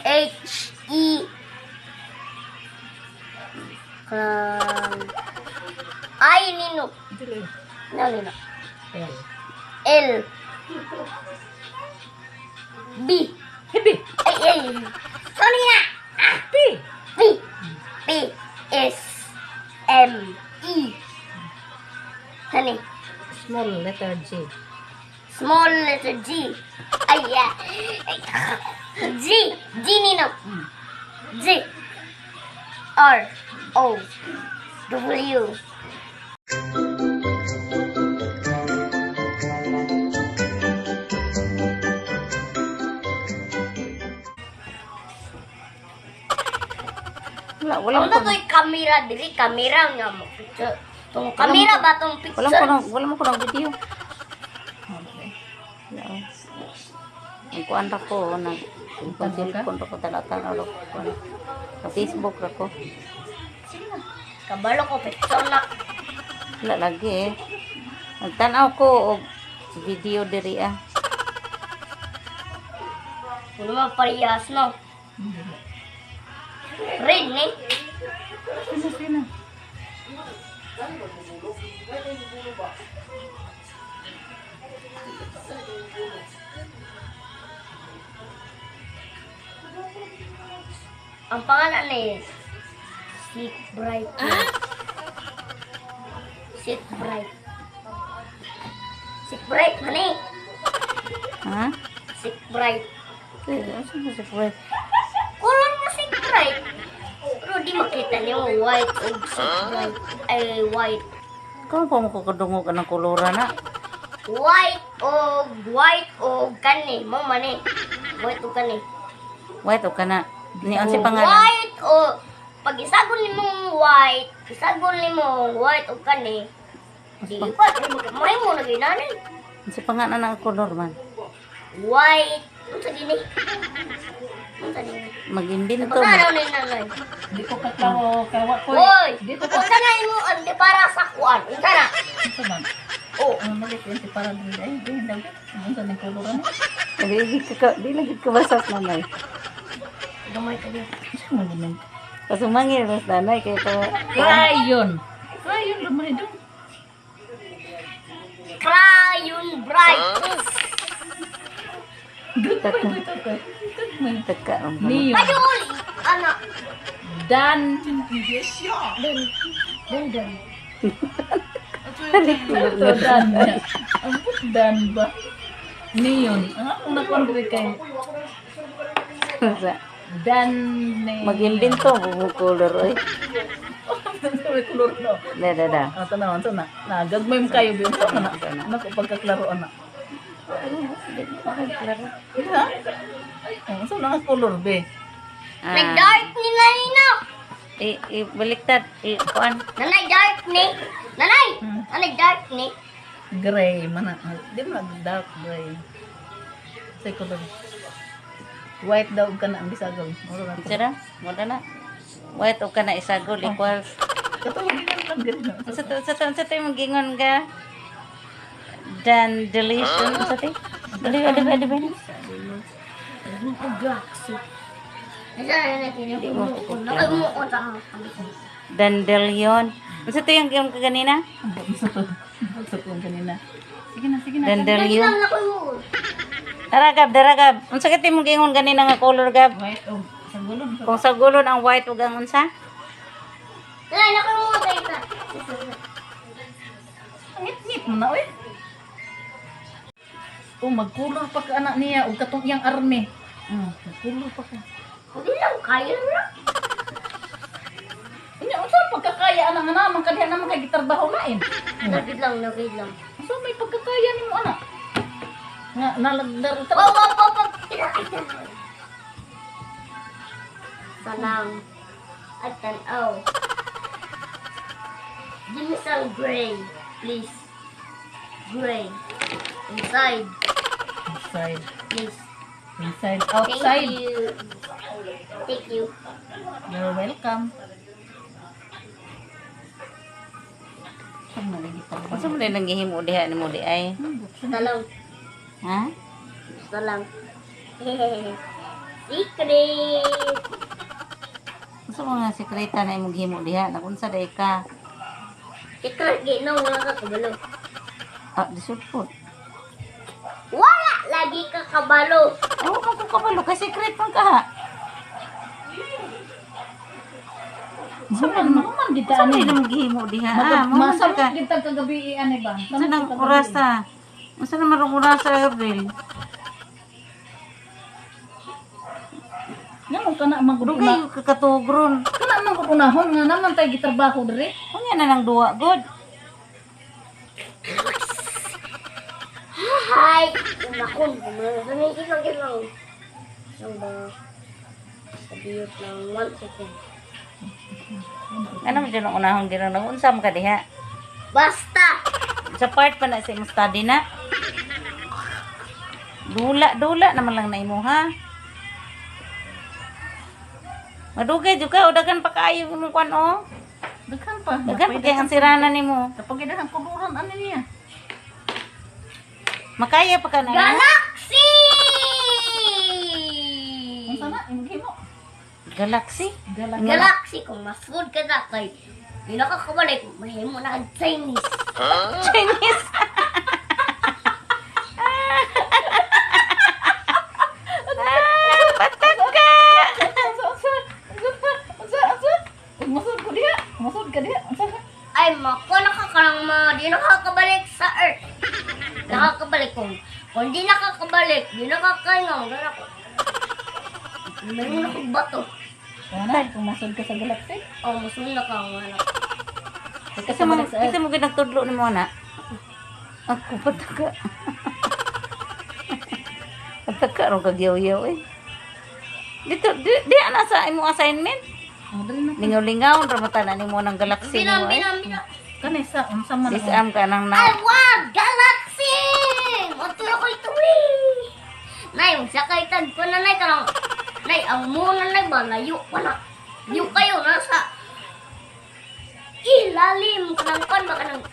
H-E I nino. No, nino. L B ay sorry na. B S M E honey. Small letter G. Small letter G. Ay, yeah. G. G, Nino. G. R. O. W. Wala Ano to yung camera dili? Camera nga mo. Tong camera ba tong picture? Wala mo ko ng video. Ang kuan ra ko na cellphone ra ko tala-tala ra ko. Sa Facebook ra ko. Kabalo ko picture na. Wala lagi eh. Nagtanaw ko og video diri ah. Wala mo parehas no. Red ni. Sino? Ang pangalan ni Sit Bright. Sit Bright. Sit Bright mani. Ha? Sit Bright. Sino si Fred? Kulon na Sit Bright. Pero di makita niyo white o Sit Bright. Ay white. Kung pa mo ko kadungog ka ng kulura na. White o kani mo mani. White o kani. White o ka na. Ni ang si pangalan. White o pag isagol ni mong white, isagol ni mong white o kani. Di pa may mo na ginanin. Ang si pangalan ng color man. White. Ano sa gini? Ano sa gini? Mag-imbento mo. Pagkaraw ni nanay. Di ko kaklawo kawa ko. Hoy! Di ko Huwag ka na mo ante para sa kuan. Huwag ka na. Ito man. Oh. Ang malik yun si para din ay di hindi. Ang sa ning kuluran. Di lagi ka basas nanay. Gamay ka niya. Ano man? Kasumangin mas nanay kay pa. Crayon. Crayon lumay dong. Crayon bright. Teka ang Neon. Ayun! Ano? Dan. Dan. Ito dan. Ang dan ba? Neon. Ang nakon diri kay Dan ne. Mag-imbento mo color oy. May kulor no. Da. Ato na, ato na. Nagagmay mo kayo biyo sa na. Nako pagkaklaroan na. Ha? Oh, so nang color be. Nag-dark ni Nanay. Baliktad. Kuan. Nanay, dark ni. Nanay! Nanay, dark ni. Gray man na. Di mo dark gray. Say color. White daw ka na ang bisagol. Sira, mo na. White o ka na isagol equals. Katulog din ang ganito. Sa tayo magingon ka. Dan deletion. Sa tayo. Dali. Dandelion. Sa tayo yung kaganina? Sa kung kanina. Sige na. Dandelion. Daragab. Unsa kiti mong gingon ganina nga color gab? White o sagulon. Kung sa gulon ang white ug ang unsa? Nanay, nakamutay ka. Ngit mo na oy. Magkulor pa ka anak niya ug katong iyang army. Magkulor pa ka. Hindi lang, kaya na. Unya unsa pagkakaya anak nga naman kadiha naman kay gitrabaho lain. Nagid lang. So may pagkakaya nimo anak. Nga nalagdar ta. Wow. Salam. At tanaw. Give me some gray, please. Gray. Inside, Inside, please. inside, Thank outside. you. Thank you. You're welcome. Sama lagi pa. Unsa man nang gihimo diha nimo di ay? Salam. Ha? Salam. secret. Gusto mo nga sekreta na imong himo diha, nakunsa day ka. Secret, ginaw wala ka kabalo. Ah, disud po. Wala lagi ka kabalo. Ewan man ko kabalo, kay secret man ka ha. Suman mo man kita Saan ani. na imong himo diha? Ah, mo man Masa ka. mo kita kagabi ani ba? Saan ang oras ta? Saan na marong oras sa April? Namo kana maguduna. Dugay ka katugron. Kana man ko kunahon nga naman tay gitrabaho diri. Unya na lang duwa god. Hi! Nakon, bumalangan lang. Ang ba? Sabiyot ng 1 second. Ano mo dyan ang unahong ginang unsam ka diha? Basta! Sa part pa na sa imong study na. Dula naman lang na imo ha. Madugay jud ka, o daghan pa kaayo imong kwan o. Daghan pa. Daghan pa kay ang sirana nimo. Kapag idahan kuluran ani niya. Makaya pa ka na. Galaxy! Unsa na imong himo? Galaxy. Galaxy, kung masud ka na kay di nakakabalik, mahimo na ang Chinese. Chinese. Patak ka. Masud ko diha. Masud ka diha. Unsa na? Ay, mako nakakarang di nakakabalik sa Earth. Nakakabalik kung di nakakabalik, di nakakaingaw, gano'n ko. Mayroon akong bato. Wala, kung masud ka sa galaxy. Oh, masud na ka, wala. Kasi mo ginagtudlo ni mo na. Ako pataka. Pataka ro kag yaw-yaw eh. Dito di ana sa imong assignment. Oh, dali na. Lingaw-lingaw ra mata na nimo ng galaxy mo eh. Binam. Kanisa unsa man. Disam ka nang I na. want galaxy! Matulo ko ito eh! Nay, sakay tag ko na nay karang. Nay, ang muna nay ba? Layo pa na. Layo kayo nasa ilalim ka ng kon ba ka ng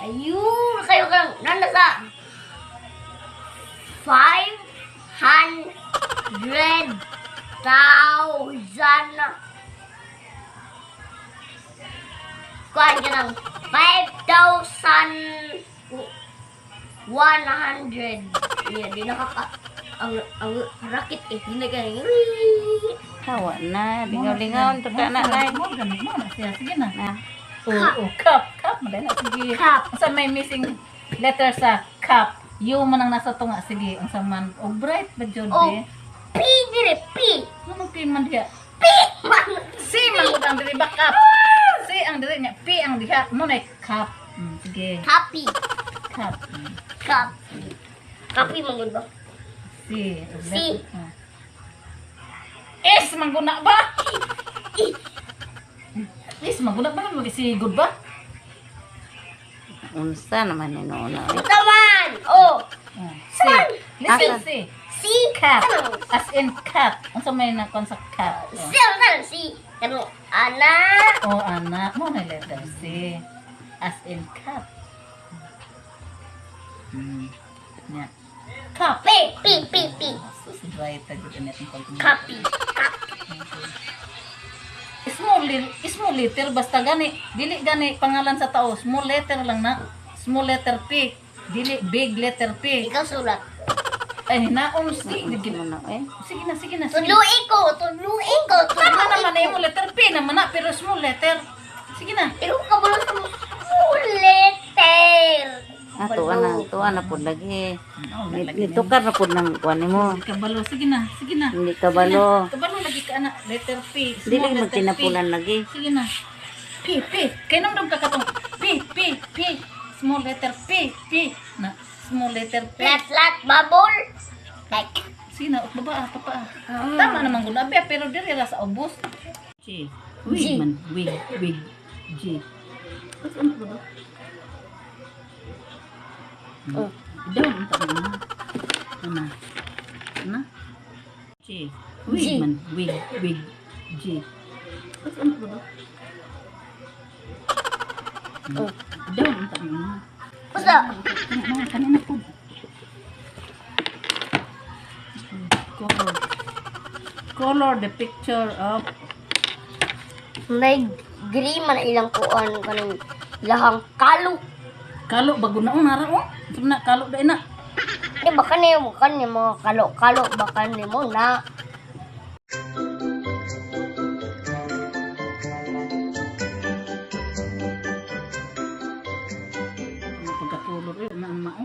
ayun kayo ka ng nasa 500,000 kuhaan ka ng 5,100. Yeah, di nakaka... Ang rakit eh. Di na ganyan. Hawa na, lingaw-lingaw to ka na nay. Mo ganun mo na siya. Sige na. Na. Cup. Madali na. Sige. Cup. Unsa may missing letter sa cup? U man ang nasa tunga. Sige. Unsa man. O bright ba jud Oh, eh? P dire, P. Ano P man diha? P man. C man mo ang diri ba cup? C ang diri niya. P ang diha. Mo na cup. Sige. Copy. Cup. Copy. Copy mo gud ba? C. C. S mangguna ba? S mangguna ba? Mag-sigod ba? Unsa naman ni no. Taman. Oh. C. Listen, Asa? C. C. Cat. Ano? As in cat. Ang sa may nakon sa cat. C. Ano? C. Ano? Ana. O anak mo na letter C. As in cat. Nya. Cup. P. P. P. P. Susubay ta jud net ang kalkulator. Copy. Small letter basta gani. Dili gani pangalan sa tao. Small letter lang na. Small letter P. Dili big letter P. Ikaw sulat. Ay naon sige. Sige mo na eh. Sige na, sige na. Tudluin ko. Tudluin ko. Tama naman na Tudluin yung ko. letter P naman na, pero small letter. Sige na. Pero kabalo sa full letter. Tuwa na pud lagi. Nitukar na pud nang kuan nimo. Kabalo, sige na, sige na. Hindi kabalo. Kabalo lagi ka na, letter P. Dili Small mo letter P. tinapulan lagi. Sige na. P, P. Kaya nang ka katong P, P, P. Small letter P, P. Na, small letter P. Lat bubble. Like. Sige na, baba, papa. Tama naman guna, pero diri ra sa ubos. G. G. Man, wig. G. What's ano ba? Oh. Down ang tanong na. Ano? G. G. Man, wig. G. What's ano ba? Oh. Down ang tanong na. Basta. Kanina po. Color the picture of Nag-gray man ilang kuan kanang lahang kalo. kalo bago na nara oh. Na kalo dai na. Di ba kanimo mga kalo-kalo ba kanimo na Pagkakulor na mao.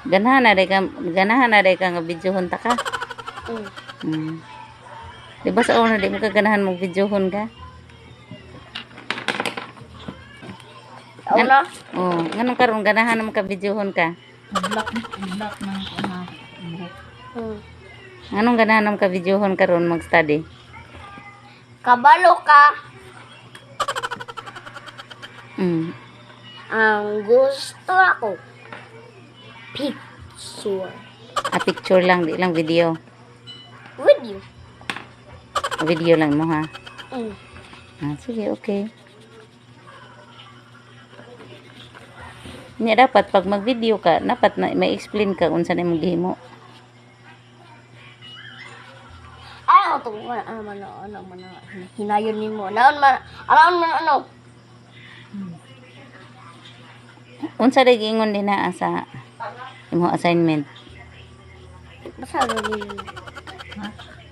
Ganahan na day ka nga videohon ta ka. Hmm. Di ba sa una di mo ka ganahan mong videohon ka? Una? Oh, nganong karon ganahan mo ka videohon ka? Black na buhok. Hmm. Anong ganahan mo ka videohon karon mag-study? Kabalo ka. Mm. Ang gusto ako picture Picture lang, di lang video. video. Video lang mo ha. Sige, okay. Nya dapat pag mag-video ka, dapat na may explain ka kung saan imong gihimo. Ano to? Ano man hinayon nimo. Ano? Unsa day giingon din na sa imong assignment? Basta rin.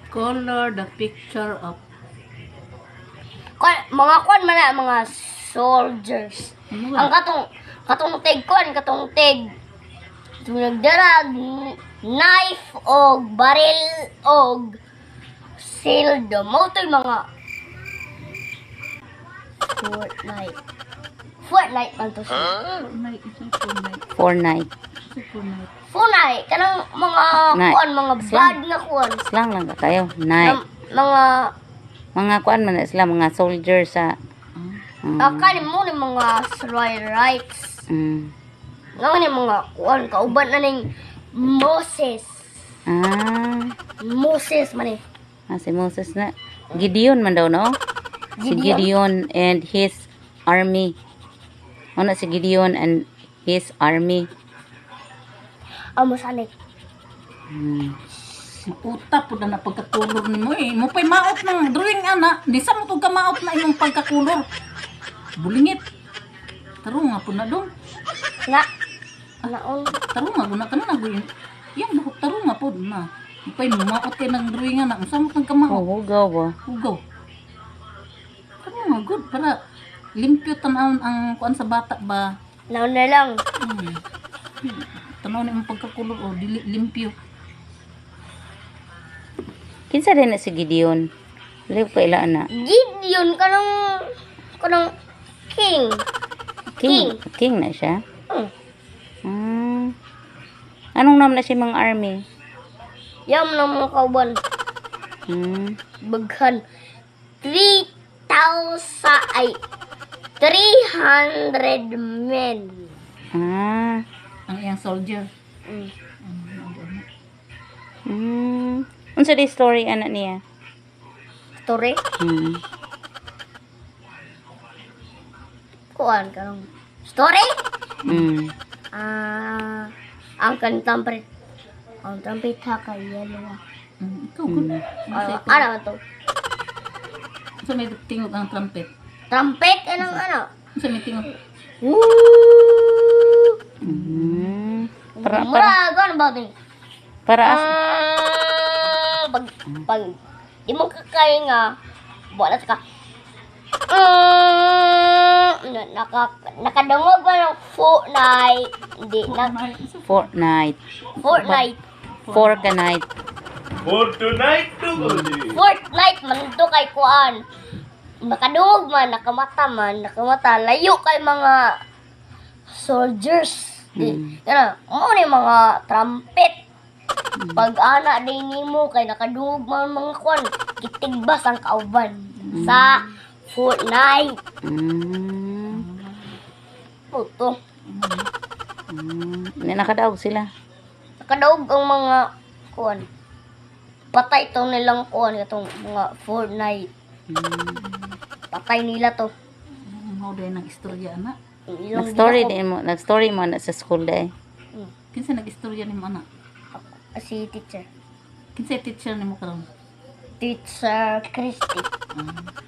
Color the picture of Mga kwan man na, mga soldiers. Ang katong tig. Nagdarag knife og baril og sildo. Mo to'y mga Fortnite man to siya. Fortnite. Fortnite. Kanang mga Night. kuan, mga bad nga kuan. Slang lang ka kayo. Night. Mga kuan man na sila, mga soldier sa Kanin mo ni mga rights. Nga ni mga kuan, kauban na ning Moses. Moses man eh. Si Moses na. Gideon man daw, no? Si Gideon and his army. Ano si Gideon and his army. Amo sanik. uta po na pagkakulor ni mo eh. Mo pa'y maot ng drawing ana. Di sa mo ka maot na imong pagkakulor. Bulingit. Tarong nga po na dong. Nga. Naon. Tarong nga po na. Kanan na po yun. Yan, buhok tarong nga po na. Mo pa'y maot kayo ng drawing ana. Masama kang kamaot. Hugaw ba? Hugaw. Tarong nga good. Para limpyo tanawon ang kuan sa bata ba. Naon na lang. Tanaw na imong pagkakulor o dili limpyo. Kinsa din na si Gideon? Liw ko ilaan na. Gideon kanang king. King na siya? Anong naman na siya mga army? Yam na mga kauban. Baghan. 300 men. Ang iyang soldier. Unsa di story anak niya? Story? Kuan kanang story? Ang trumpet. Ang trumpet ha kay yellow. Ikaw good. Ano to? So may tingog ang trumpet. Trumpet anong ano? So may tingog. Para Gano'n ba ito? para Pag di mo kakaya nga, wala ka. Nakadungog ba ng Fortnite? Hindi, Fortnite. Fortnite. Fortnite. Fortnite man ito kay Kuan. Nakadungog man, nakamata. Layo kay mga soldiers. Ano, mo ni mga trumpet. Pag ana din nimo kay nakadungog man mga Kuan, kitigbas ang kauban sa Fortnite. Puto. Nakadaog sila. Nakadaog ang mga Kuan. Patay to nilang Kuan itong mga Fortnite. Patay nila to. Mao day nang istorya ana. Nag-story mo na sa school day. Kinsa nag-istorya nimo ana? Si teacher. Kinsay teacher nimo karon? Teacher Christy. Ah.